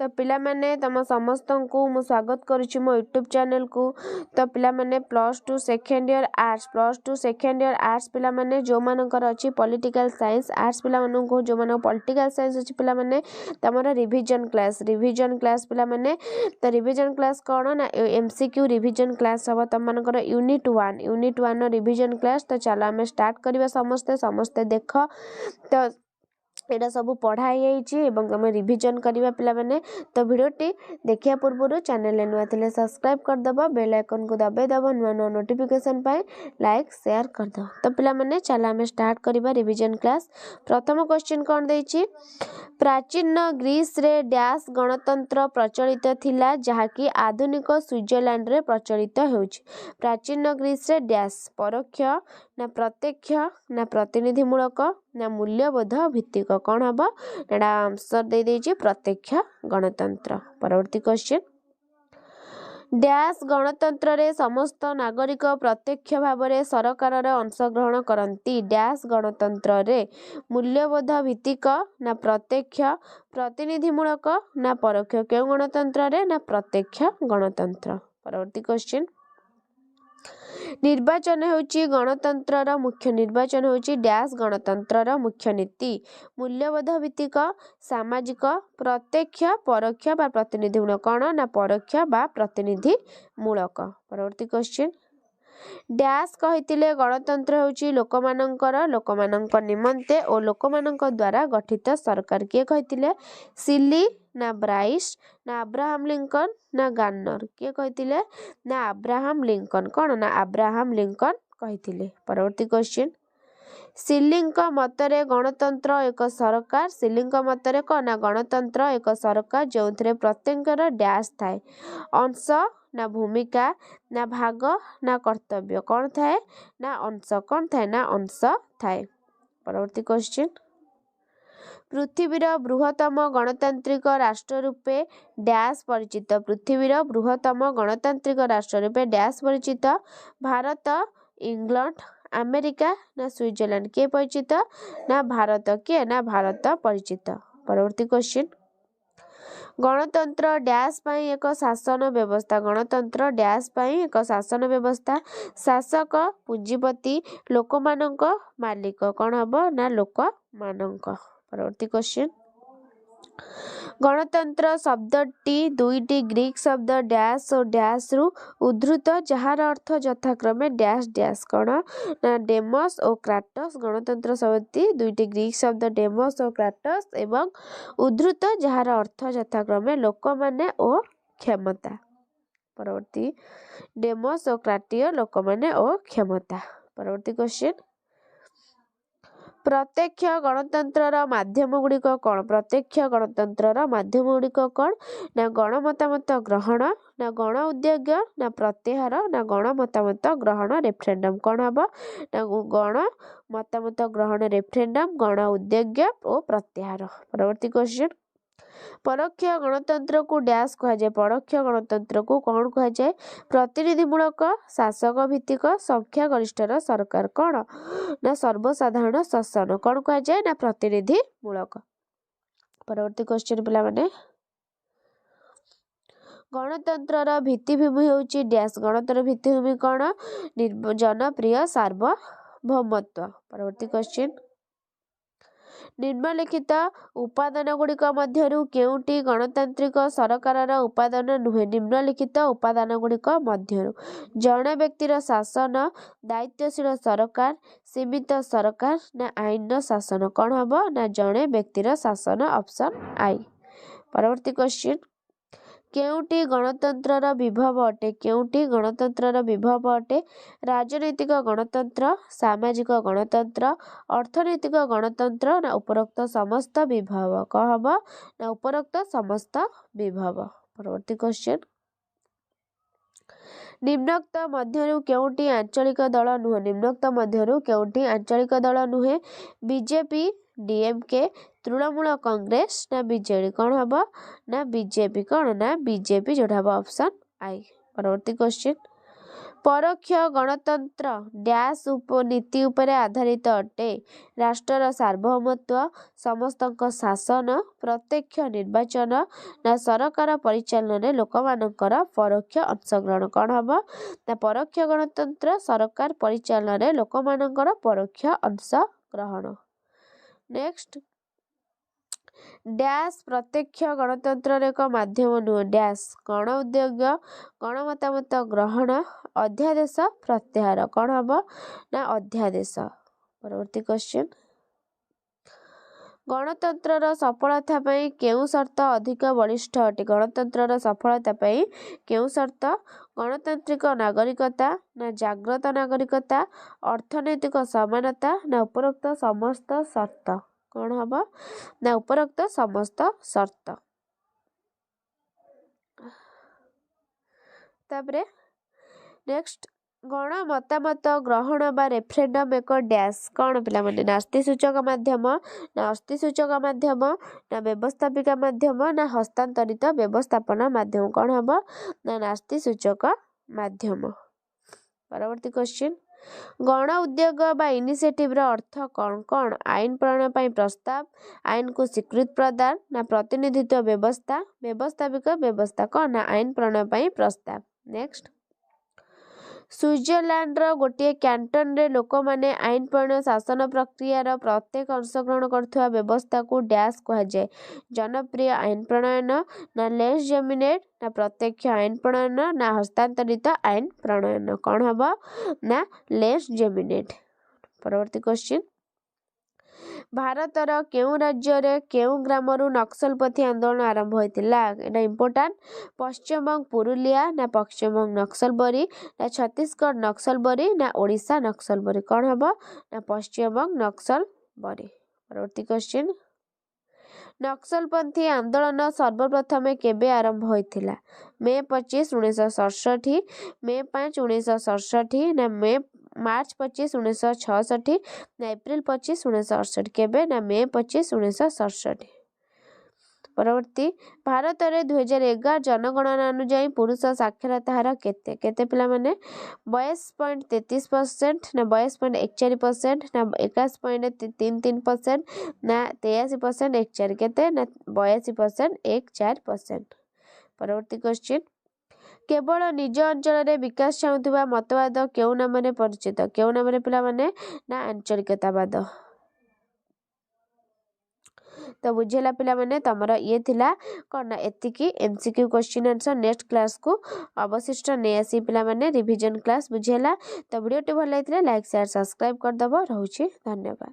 तो पिला माने तम समस्त को मु स्वागत करुच्ची मो यूट्यूब चैनल को। तो पिला माने +2 second year arts +2 second year arts पिला माने जो मानकर अछि पॉलिटिकल साइंस आर्ट्स पिला मानन को जो मानन पॉलिटिकल साइंस अछि पिला माने तमरा रिवीजन क्लास पिला माने तो रिवीजन क्लास कोन ना एमसीक्यू रिवीजन क्लास हबो तम मानकर यूनिट 1 रिवीजन क्लास। तो चलो आम स्टार्ट करबा समस्ते देख तो एटा सब पढ़ाई तुम रिवीजन करवा पिला माने। तो वीडियोटी देखिया पूर्व चैनल नुआ थे सब्सक्राइब करदब बेल आइकन को दबाई दब नुआ नुआ नोटिफिकेशन पाए लाइक शेयर करदब। तो पिला माने चलो आम स्टार्ट करवा रिवीजन क्लास। प्रथम क्वेश्चन कौन देछि प्राचीन ग्रीस रे डैश गणतंत्र प्रचलित थिला जहाँकि आधुनिक स्विट्जरलैंड रे प्रचलित होउछि। प्राचीन ग्रीस रे डैश परोक्ष ना प्रत्यक्ष ना प्रतिनिधिमूलक ना मूल्यबोध भित्तिक कौन हम एटा आंसर दे देछि प्रत्यक्ष गणतंत्र। परवर्ती क्वेश्चन डैश गणतंत्र रे समस्त नागरिक प्रत्यक्ष भाव में सरकार अंशग्रहण करती। डैश गणतंत्र रे मूल्यबोध भित्तिक ना प्रत्यक्ष प्रतिनिधिमूलक ना परोक्ष क्यों गणतंत्र रे ना प्रत्यक्ष गणतंत्र। परवर्ती क्वेश्चन निर्वाचन होची गणतंत्र मुख्य निर्वाचन होची डैश गणतंत्र मुख्य नीति मूल्यबोध भित्तिक सामाजिक प्रत्यक्ष परोक्ष बा प्रतिनिधिमूलक कौन ना परोक्ष बा प्रतिनिधिमूलक। परवर्ती क्वेश्चन डैश कहिथिले गणतंत्र होची लोकमानंक निमंते और लोकमानंक द्वारा गठित सरकार किए कहिथिले सिली ना ब्राइस ना अब्राहम लिंकन ना गार्नर किए कहिथिले ना अब्राहम लिंकन कौन ना अब्राहम लिंकन कहिथिले। परवर्ती क्वेश्चन सिलिंग मतरे गणतंत्र एक सरकार सिलिंग मतरे कौन ना गणतंत्र एक सरकार जो प्रत्येक डैश थाए अंश ना भूमिका ना भाग ना कर्तव्य कौन थाए ना अंश कौन थाए ना अंश थाए। परवर्ती क्वेश्चन पृथ्वीर बृहत्तम गणतांत्रिक राष्ट्र रूपे डैश परिचित पृथ्वीर बृहत्तम गणतांत्रिक राष्ट्र रूपे डैश परिचित भारत इंग्लैंड अमेरिका ना स्विट्जरलैंड के परिचित ना भारत के ना भारत परिचित। परवर्ती क्वेश्चन गणतंत्र डैश पाई एक शासन व्यवस्था गणतंत्र डैश पाई एक शासन व्यवस्था शासक पूंजीपति लोकमानंक मालिक कौन हबो ना लोकमानंक। परवर्ती क्वेश्चन गणतंत्र शब्दटी दुईटी ग्रीक शब्द डैश और डैश रु उद्धृत जार अर्थ यथाक्रमे डैश डैश कौन ना डेमस और क्राटस गणतंत्र शब्दटी दुईटी ग्रीक शब्द डेमस और क्राटस एवं उद्धृत जार अर्थ यथाक्रमे लोक माने और क्षमता। परवर्ती डेमस और क्राटिय लोक माने और क्षमता। परवर्ती क्वेश्चन प्रत्यक्ष गणतंत्र माध्यम गुड़िक कौन प्रत्यक्ष गणतंत्र माध्यम गुड़िक कौन ना गण मतामत ग्रहण ना गण उद्योग ना प्रत्याहार ना गण मतामत ग्रहण रेफरेंडम कौन हम ना गण मतामत ग्रहण रेफरेंडम गण उद्योग और प्रत्याहार। परवर्ती क्वेश्चन परोक्ष गणतंत्र को डैश कह जाए परोक्ष गणतंत्र को कौन कह जाए प्रतिनिधिमूलक शासक भित्तिक संख्या गरिष्ठर सरकार कौन ना सर्वसाधारण शासन कौन कह जाए ना प्रतिनिधिमूलक। परवर्ती क्वेश्चन पिला माने गणतंत्र भित्तिभूमि होची डैश गणतंत्र भित्तिभूमि कौन जनप्रिय सार्वभौमत्व। परवर्ती क्वेश्चन निम्नलिखित उपादान गुड़िक मध्यरु केउटी गणतांत्रिक सरकार उपादान नुहे निम्नलिखित उपादान गुड़िक मध्यरु जड़े व्यक्तिर शासन दायित्वशील सरकार सीमित सरकार ना आईन शासन कौन हम ना जड़े व्यक्तिर शासन ऑप्शन आई। परवर्ती क्वेश्चन केउटी गणतंत्र विभव अटे केउटी गणतंत्र विभव अटे राजनैतिक गणतंत्र सामाजिक गणतंत्र अर्थनैतिक गणतंत्र ना उपरोक्त समस्त विभव कह हम ना उपरोक्त समस्त विभव। परवर्ती क्वेश्चन निम्नोक्त मध्यरु केउटी आंचलिक दल नुहे निम्नोक्त मध्यरु केउटी आंचलिक दल नुहे बीजेपी डीएमके तृणमूल कांग्रेस ना बीजेडी कौन हम ना बीजेपी कौन ना बीजेपी जोड़ा हम ऑप्शन आई। परवर्ती क्वेश्चन ପରୋକ୍ଷ ଗଣତନ୍ତ୍ର ଡ୍ୟାସ୍ नीति ଉପରେ ଆଧାରିତ ଅଟେ। ରାଷ୍ଟ୍ରର ସାର୍ବଭୌମତ୍ୱ, ସମସ୍ତଙ୍କ ଶାସନ, ପ୍ରତ୍ୟକ୍ଷ ନିର୍ବାଚନ ନା ସରକାର ପରିଚାଳନାରେ ଲୋକମାନଙ୍କର ପରୋକ୍ଷ ଅଂଶଗ୍ରହଣ। କ'ଣ ହେବ ନା ପରୋକ୍ଷ ଗଣତନ୍ତ୍ର ସରକାର ପରିଚାଳନାରେ ଲୋକମାନଙ୍କର ପରୋକ୍ଷ ଅଂଶଗ୍ରହଣ। ନେକ୍ସଟ ଡ୍ୟାସ୍ ପ୍ରତ୍ୟକ୍ଷ ଗଣତନ୍ତ୍ରର ଏକ ମାଧ୍ୟମ ନୁହେଁ। ଡ୍ୟାସ୍ ଗଣ ଉଦ୍ୟୋଗ, ଗଣମତାମତ ଗ୍ରହଣ, ଅଧ୍ୟାଦେଶ ପ୍ରତ୍ୟାହାର। କ'ଣ ହେବ ନା ଅଧ୍ୟାଦେଶ। ପରବର୍ତ୍ତୀ କ୍ୱେଶ୍ଚିନ୍, ଗଣତନ୍ତ୍ରର ସଫଳତା ପାଇଁ କେଉଁ ସର୍ତ୍ତ ଅଧିକ ବଳିଷ୍ଠ ଅଟେ? ଗଣତନ୍ତ୍ରର ସଫଳତା ପାଇଁ କେଉଁ ସର୍ତ୍ତ? ଗଣତାନ୍ତ୍ରିକ ନାଗରିକତା ନା ଜାଗ୍ରତ ନାଗରିକତା, ଅର୍ଥନୈତିକ ସମାନତା ନା ଉପରୋକ୍ତ ସମସ୍ତ ସର୍ତ୍ତ। କ'ଣ ହେବ ନା ଉପରୋକ୍ତ ସମସ୍ତ ସର୍ତ୍ତ। ତାପରେ ନେକ୍ସଟ ଗଣ ମତାମତ ଗ୍ରହଣ ବା ରେଫରେଣ୍ଡମ ଏକ ଡ୍ୟାସ୍। କ'ଣ ପିଲାମାନେ ନାସ୍ତି ସୂଚକ ମାଧ୍ୟମ ନା ଅସ୍ତି ସୂଚକ ମାଧ୍ୟମ ନା ବ୍ୟବସ୍ଥାପିକା ମାଧ୍ୟମ ନା ହସ୍ତାନ୍ତରିତ ବ୍ୟବସ୍ଥାପନା ମାଧ୍ୟମ। କ'ଣ ହେବ ନା ନାସ୍ତି ସୂଚକ ମାଧ୍ୟମ। ପରବର୍ତ୍ତୀ କ୍ୱେଶ୍ଚିନ୍, ଗଣ ଉଦ୍ୟୋଗ ବା ଇନିସିଏଟିଭର ଅର୍ଥ କ'ଣ? କ'ଣ ଆଇନ ପ୍ରଣୟନ ପାଇଁ ପ୍ରସ୍ତାବ, ଆଇନକୁ ସ୍ୱୀକୃତି ପ୍ରଦାନ ନା ପ୍ରତିନିଧିତ୍ୱ ବ୍ୟବସ୍ଥା, ବ୍ୟବସ୍ଥାପିକ ବ୍ୟବସ୍ଥା। କ'ଣ ନା ଆଇନ ପ୍ରଣୟନ ପାଇଁ ପ୍ରସ୍ତାବ। ନେକ୍ସଟ ସୁଇଜରଲ୍ୟାଣ୍ଡର ଗୋଟିଏ କ୍ୟାଣ୍ଟନରେ ଲୋକମାନେ ଆଇନ ପ୍ରଣୟନ ଶାସନ ପ୍ରକ୍ରିୟାର ପ୍ରତ୍ୟେକ ଅଂଶଗ୍ରହଣ କରୁଥିବା ବ୍ୟବସ୍ଥାକୁ ଡ୍ୟାସ୍ କୁହାଯାଏ। ଜନପ୍ରିୟ ଆଇନ ପ୍ରଣୟନ ନା ଲେସ୍ ଜେମିନେଟ୍ ନା ପ୍ରତ୍ୟକ୍ଷ ଆଇନ ପ୍ରଣୟନ ନା ହସ୍ତାନ୍ତରିତ ଆଇନ ପ୍ରଣୟନ। କ'ଣ ହେବ ନା ଲେସ୍ ଜେମିନେଟ୍। ପରବର୍ତ୍ତୀ କ୍ୱେଶ୍ଚିନ୍, ଭାରତର କେଉଁ ରାଜ୍ୟରେ କେଉଁ ଗ୍ରାମରୁ ନକ୍ସଲପନ୍ଥୀ ଆନ୍ଦୋଳନ ଆରମ୍ଭ ହୋଇଥିଲା? ଏଇଟା ଇମ୍ପୋର୍ଟାଣ୍ଟ। ପଶ୍ଚିମବଙ୍ଗ ପୁରୁଲିଆ ନା ପଶ୍ଚିମବଙ୍ଗ ନକ୍ସଲବରୀ ନା ଛତିଶଗଡ଼ ନକ୍ସଲବରୀ ନା ଓଡ଼ିଶା ନକ୍ସଲବରୀ। କ'ଣ ହେବ ନା ପଶ୍ଚିମବଙ୍ଗ ନକ୍ସଲବରୀ। ପରବର୍ତ୍ତୀ କ୍ୱେଶ୍ଚିନ୍, ନକ୍ସଲପନ୍ଥୀ ଆନ୍ଦୋଳନ ସର୍ବପ୍ରଥମେ କେବେ ଆରମ୍ଭ ହୋଇଥିଲା? ମେ 25, 1967, ମେ 5, 1967 ନା ମାର୍ଚ୍ଚ 25, 1966 ନା ଏପ୍ରିଲ 25, 1968। କେବେ ନା ମେ 25, 1967। ପରବର୍ତ୍ତୀ, ଭାରତରେ 2011 ଜନଗଣନା ଅନୁଯାୟୀ ପୁରୁଷ ସାକ୍ଷରତା ହାର କେତେ? କେତେ ପିଲାମାନେ 22.33% ନା 22.14% ନା 21.33% ନା 83.14%? କେତେ ନା 82.14%। ପରବର୍ତ୍ତୀ କ୍ୱେଶ୍ଚିନ୍, କେବଳ ନିଜ ଅଞ୍ଚଳରେ ବିକାଶ ଚାହୁଁଥିବା ମତବାଦ କେଉଁ ନାମରେ ପରିଚିତ? କେଉଁ ନାମରେ ପିଲାମାନେ ନା ଆଞ୍ଚଳିକତାବାଦ। ତ ବୁଝିଲା ପିଲାମାନେ, ତମର ଇଏ ଥିଲା କ'ଣ ନା ଏତିକି MCQ କ୍ୱେଶ୍ଚିନ୍ ଆନ୍ସର। ନେକ୍ସଟ କ୍ଲାସକୁ ଅବଶିଷ୍ଟ ନେଇ ଆସି ପିଲାମାନେ ରିଭିଜନ କ୍ଲାସ। ବୁଝିଲା ତ ଭିଡ଼ିଓଟି ଭଲ ଲାଗିଥିଲେ ଲାଇକ୍ ସେୟାର ସବସ୍କ୍ରାଇବ କରିଦେବ। ରହୁଛି ଧନ୍ୟବାଦ।